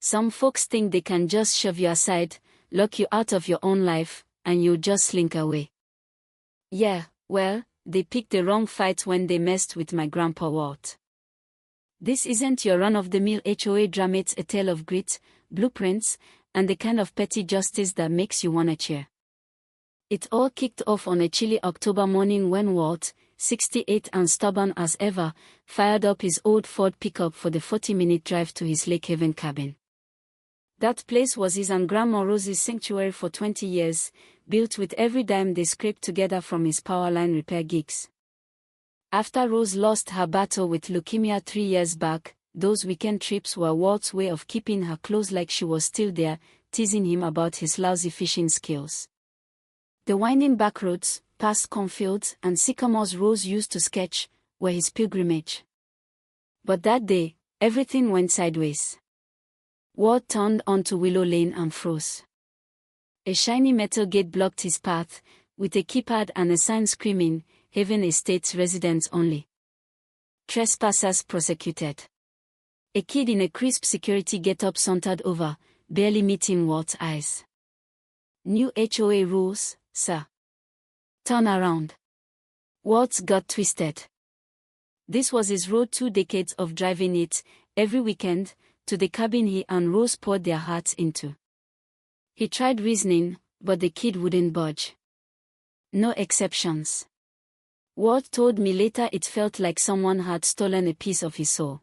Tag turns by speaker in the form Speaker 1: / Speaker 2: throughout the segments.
Speaker 1: Some folks think they can just shove you aside, lock you out of your own life, and you'll just slink away. Yeah, well, they picked the wrong fight when they messed with my grandpa Walt. This isn't your run-of-the-mill HOA drama, it's a tale of grit, blueprints, and the kind of petty justice that makes you wanna cheer. It all kicked off on a chilly October morning when Walt, 68 and stubborn as ever, fired up his old Ford pickup for the 40-minute drive to his Lake Haven cabin. That place was his and Grandma Rose's sanctuary for 20 years, built with every dime they scraped together from his power line repair gigs. After Rose lost her battle with leukemia 3 years back, those weekend trips were Walt's way of keeping her close, like she was still there, teasing him about his lousy fishing skills. The winding back roads, past cornfields and sycamores Rose used to sketch, were his pilgrimage. But that day, everything went sideways. Walt turned onto Willow Lane and froze. A shiny metal gate blocked his path, with a keypad and a sign screaming, "Haven Estates residents only. Trespassers prosecuted." A kid in a crisp security get-up sauntered over, barely meeting Walt's eyes. "New HOA rules, sir." "Turn around." Walt's got twisted. This was his road, 2 decades of driving it, every weekend, to the cabin he and Rose poured their hearts into. He tried reasoning, but the kid wouldn't budge. No exceptions. Walt told me later it felt like someone had stolen a piece of his soul.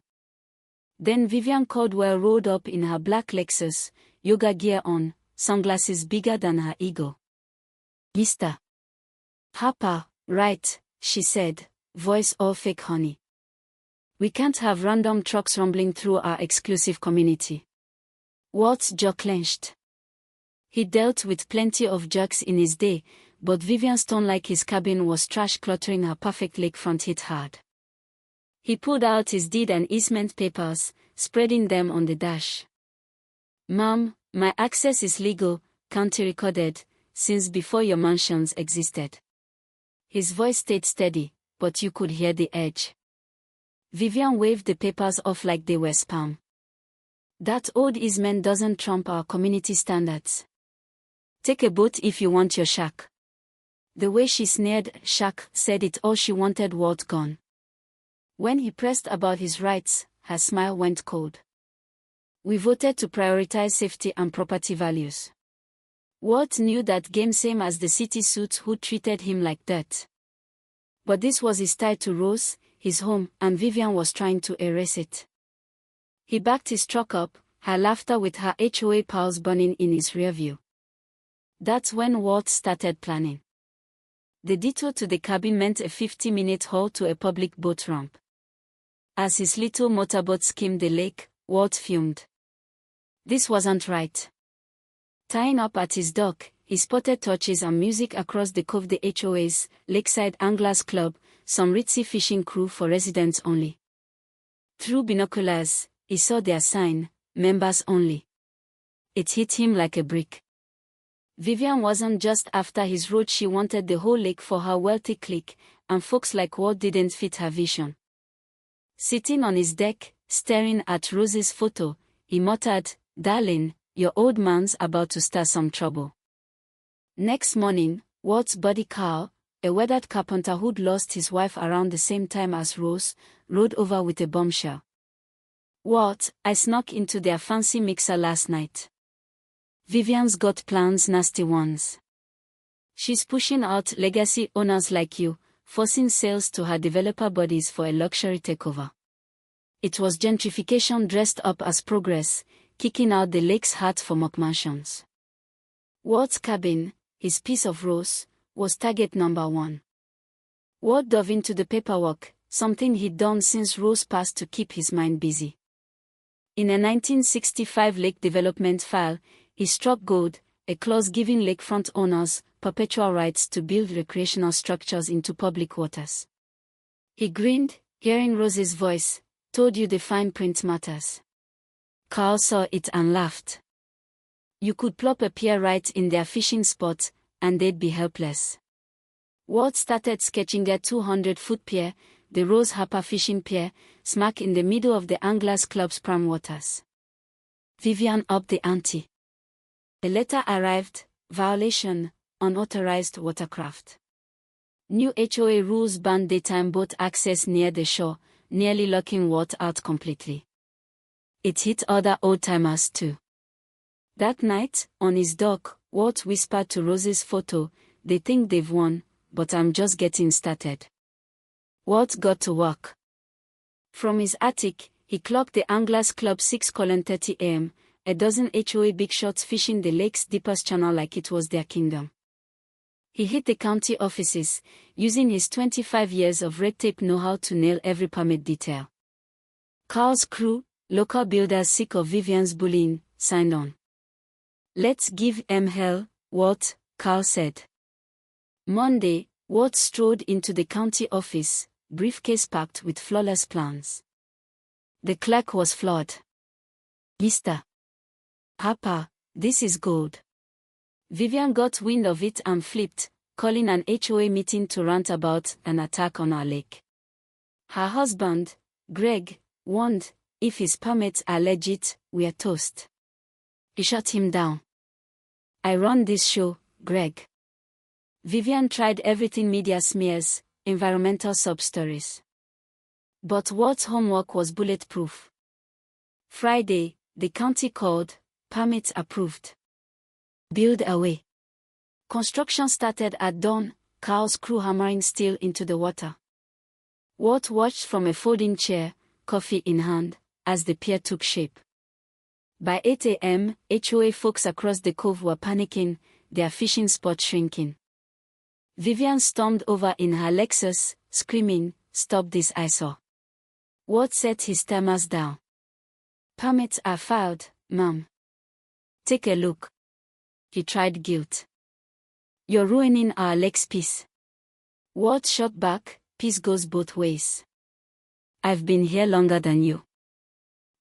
Speaker 1: Then Vivian Caldwell rode up in her black Lexus, yoga gear on, sunglasses bigger than her ego. "Mr. Harper, right," she said, voice all fake honey. "We can't have random trucks rumbling through our exclusive community." Walt's jaw clenched. He dealt with plenty of jerks in his day, but Vivian's tone, like his cabin was trash cluttering her perfect lakefront, hit hard. He pulled out his deed and easement papers, spreading them on the dash. "Ma'am, my access is legal, county recorded, since before your mansions existed." His voice stayed steady, but you could hear the edge. Vivian waved the papers off like they were spam. "That old easement doesn't trump our community standards. Take a boat if you want your shack." The way she sneered shack said it all. She wanted Walt gone. When he pressed about his rights, her smile went cold. "We voted to prioritize safety and property values." Walt knew that game, same as the city suits who treated him like dirt. But this was his tie to Rose, his home, and Vivian was trying to erase it. He backed his truck up, her laughter with her HOA pals burning in his rearview. That's when Walt started planning. The detour to the cabin meant a 50-minute haul to a public boat ramp. As his little motorboat skimmed the lake, Walt fumed. This wasn't right. Tying up at his dock, he spotted torches and music across the cove. The HOA's Lakeside Anglers Club, some ritzy fishing crew for residents only. Through binoculars, he saw their sign, "Members only." It hit him like a brick. Vivian wasn't just after his road, she wanted the whole lake for her wealthy clique, and folks like Walt didn't fit her vision. Sitting on his deck, staring at Rose's photo, he muttered, "Darling, your old man's about to start some trouble." Next morning, Walt's buddy Carl, a weathered carpenter who'd lost his wife around the same time as Rose, rode over with a bombshell. "Walt, I snuck into their fancy mixer last night. Vivian's got plans, nasty ones. She's pushing out legacy owners like you, forcing sales to her developer buddies for a luxury takeover." It was gentrification dressed up as progress, kicking out the lake's heart for McMansions. Walt's cabin, his piece of Rose, was target number 1. Walt dove into the paperwork, something he'd done since Rose passed to keep his mind busy. In a 1965 lake development file, he struck gold, a clause giving lakefront owners perpetual rights to build recreational structures into public waters. He grinned, hearing Rose's voice, "Told you the fine print matters." Carl saw it and laughed. You could plop a pier right in their fishing spot, and they'd be helpless. Walt started sketching a 200-foot pier, the Rose Harper Fishing Pier, smack in the middle of the Anglers Club's prime waters. Vivian upped the ante. A letter arrived, violation, unauthorized watercraft. New HOA rules ban daytime boat access near the shore, nearly locking Walt out completely. It hit other old-timers too. That night, on his dock, Walt whispered to Rose's photo, "They think they've won, but I'm just getting started." Walt got to work. From his attic, he clocked the Anglers Club 6:30 a.m., a dozen HOA big shots fishing the lake's deepest channel like it was their kingdom. He hit the county offices, using his 25 years of red tape know-how to nail every permit detail. Carl's crew, local builders sick of Vivian's bullying, signed on. "Let's give 'em hell, Walt," Carl said. Monday, Walt strode into the county office, briefcase packed with flawless plans. The clerk was floored. "Mr. Harper, this is gold." Vivian got wind of it and flipped, calling an HOA meeting to rant about an attack on our lake. Her husband, Greg, warned, "If his permits are legit, we're toast." He shut him down. "I run this show, Greg." Vivian tried everything: media smears, environmental sub-stories. But Walt's homework was bulletproof. Friday, the county called, permits approved. Build away. Construction started at dawn, Carl's crew hammering steel into the water. Walt watched from a folding chair, coffee in hand, as the pier took shape. By 8 a.m., HOA folks across the cove were panicking, their fishing spot shrinking. Vivian stormed over in her Lexus, screaming, "Stop this eyesore." Walt set his thermos down. "Permits are filed, ma'am." "Take a look." He tried guilt. "You're ruining our lake's peace." Walt shot back, "Peace goes both ways. I've been here longer than you."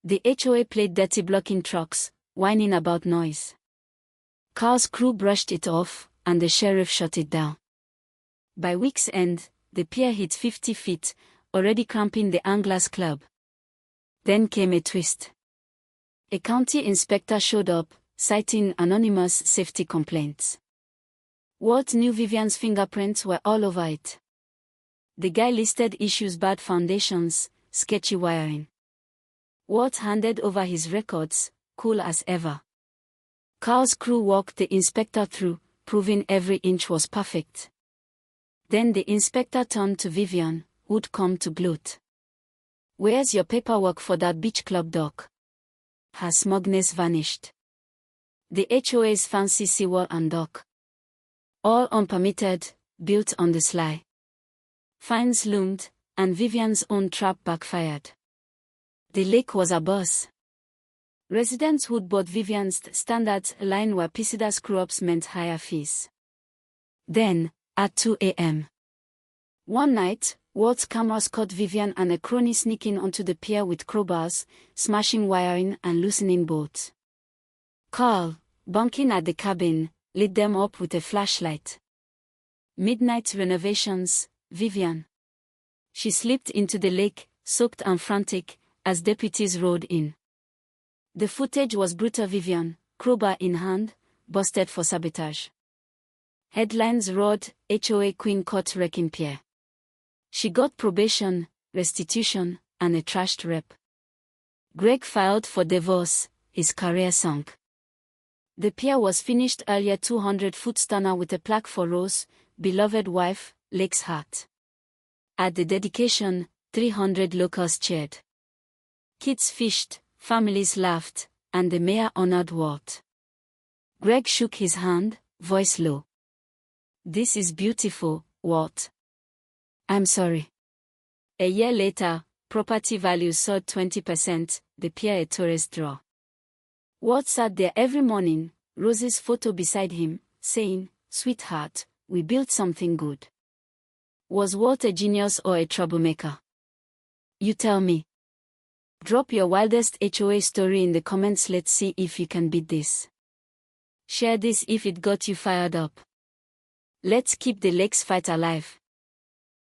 Speaker 1: The HOA played dirty blocking trucks, whining about noise. Carl's crew brushed it off, and the sheriff shut it down. By week's end, the pier hit 50 feet, already cramping the Anglers Club. Then came a twist. A county inspector showed up, citing anonymous safety complaints. Walt knew Vivian's fingerprints were all over it. The guy listed issues: bad foundations, sketchy wiring. Walt handed over his records, cool as ever. Carl's crew walked the inspector through, proving every inch was perfect. Then the inspector turned to Vivian, who'd come to gloat. "Where's your paperwork for that beach club dock?" Her smugness vanished. The HOA's fancy seawall and dock. All unpermitted, built on the sly. Fines loomed, and Vivian's own trap backfired. The lake was abuzz. Residents who'd bought Vivian's standards line where Pisida's screw-ups meant higher fees. Then, at 2 a.m. one night, Walt's cameras caught Vivian and a crony sneaking onto the pier with crowbars, smashing wiring and loosening bolts. Carl, bunking at the cabin, lit them up with a flashlight. Midnight renovations, Vivian. She slipped into the lake, soaked and frantic, as deputies rode in. The footage was brutal. Vivian, crowbar in hand, busted for sabotage. Headlines roared, "HOA Queen caught wrecking pier." She got probation, restitution, and a trashed rep. Greg filed for divorce, his career sunk. The pier was finished earlier, 200-foot stunner with a plaque for Rose, beloved wife, Lake's heart. At the dedication, 300 locals cheered. Kids fished, families laughed, and the mayor honored Walt. Greg shook his hand, voice low. "This is beautiful, Walt." "I'm sorry." A year later, property values soared 20%, the pier a tourist draw. Walt sat there every morning, Rose's photo beside him, saying, "Sweetheart, we built something good." Was Walt a genius or a troublemaker? You tell me. Drop your wildest HOA story in the comments. Let's see if you can beat this. Share this if it got you fired up. Let's keep the lakes fight alive.